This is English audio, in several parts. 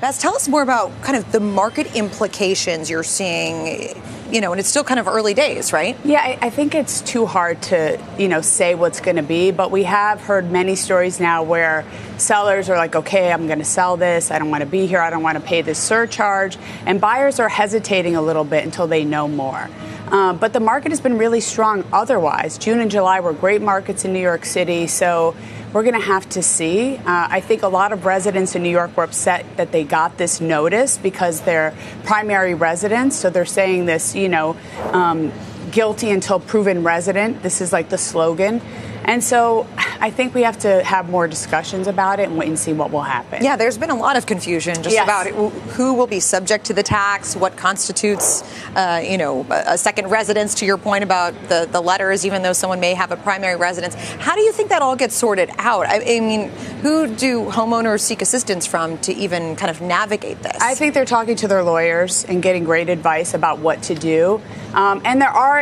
Bess, tell us more about kind of the market implications you're seeing, and it's still kind of early days, right? Yeah, I think it's too hard to, say what's going to be. But we have heard many stories now where sellers are like, okay, I'm going to sell this. I don't want to be here. I don't want to pay this surcharge. And buyers are hesitating a little bit until they know more. But the market has been really strong otherwise. June and July were great markets in New York City. So we're going to have to see. I think a lot of residents in New York were upset that they got this notice because they're primary residents. So they're saying this, guilty until proven resident. This is like the slogan. And so I think we have to have more discussions about it and wait and see what will happen. Yeah, there's been a lot of confusion just about who will be subject to the tax, what constitutes, a second residence, to your point about the letters, even though someone may have a primary residence. How do you think that all gets sorted out? I mean, who do homeowners seek assistance from to even kind of navigate this? I think they're talking to their lawyers and getting great advice about what to do. And there are,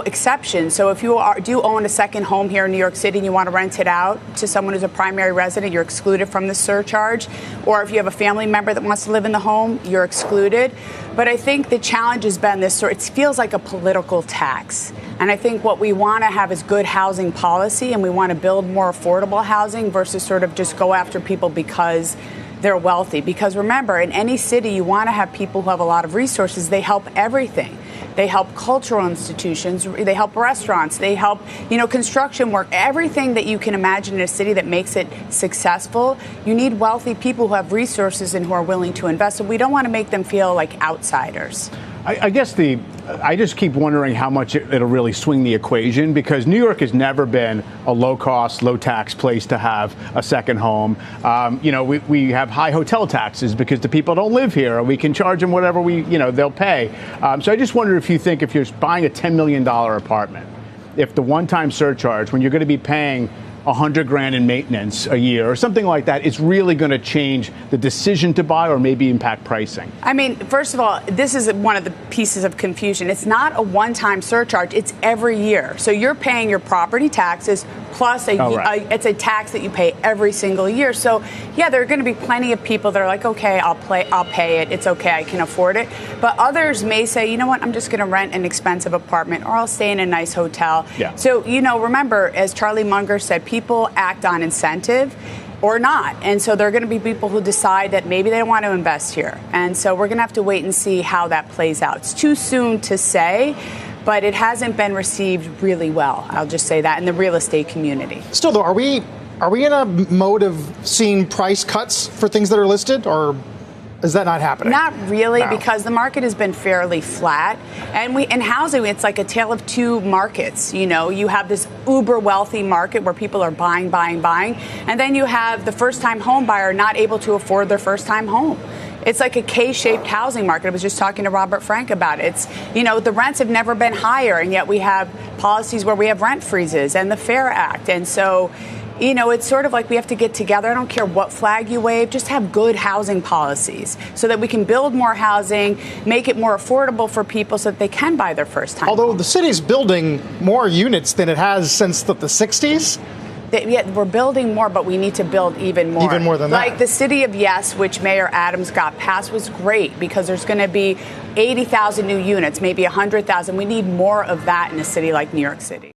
exceptions. So if you do own a second home here in New York City and you want to rent it out to someone who's a primary resident, you're excluded from the surcharge. Or if you have a family member that wants to live in the home, you're excluded. But I think the challenge has been this it feels like a political tax. And I think what we want to have is good housing policy, and we want to build more affordable housing versus sort of just go after people because they're wealthy. Because remember, in any city, you want to have people who have a lot of resources. They help everything. They help cultural institutions. They help restaurants. They help, construction work. Everything that you can imagine in a city that makes it successful. You need wealthy people who have resources and who are willing to invest. So we don't want to make them feel like outsiders. I guess I just keep wondering how much it'll really swing the equation, because New York has never been a low-cost, low-tax place to have a second home. We have high hotel taxes because the people don't live here, and we can charge them whatever they'll pay. So I just wonder if you're buying a $10 million apartment, if the one-time surcharge, when you're going to be paying $100,000 in maintenance a year or something like that, it's really going to change the decision to buy or maybe impact pricing. I mean, first of all, this is one of the pieces of confusion. It's not a one-time surcharge. It's every year. So you're paying your property taxes plus it's a tax that you pay every single year. So, yeah, there are going to be plenty of people that are like, okay, I'll pay it. It's okay. I can afford it. But others may say, you know what, I'm just going to rent an expensive apartment, or I'll stay in a nice hotel. Yeah. So, remember, as Charlie Munger said, people act on incentive or not. And so there are going to be people who decide that maybe they don't want to invest here. And so we're going to have to wait and see how that plays out. It's too soon to say, but it hasn't been received really well. I'll just say that in the real estate community. Still, though, are we in a mode of seeing price cuts for things that are listed, or is that not happening? Not really, because the market has been fairly flat. And in housing, it's like a tale of two markets. You have this uber wealthy market where people are buying. And then you have the first-time home buyer not able to afford their first-time home. It's like a K-shaped housing market. I was just talking to Robert Frank about it. It's, the rents have never been higher, and yet we have policies where we have rent freezes and the FAIR Act. And so, it's sort of like we have to get together. I don't care what flag you wave, just have good housing policies so that we can build more housing, make it more affordable for people so that they can buy their first time. Although the city's building more units than it has since the 60s. Yeah, we're building more, but we need to build even more. Even more than that. Like the city of Yes, which Mayor Adams got passed, was great because there's going to be 80,000 new units, maybe 100,000. We need more of that in a city like New York City.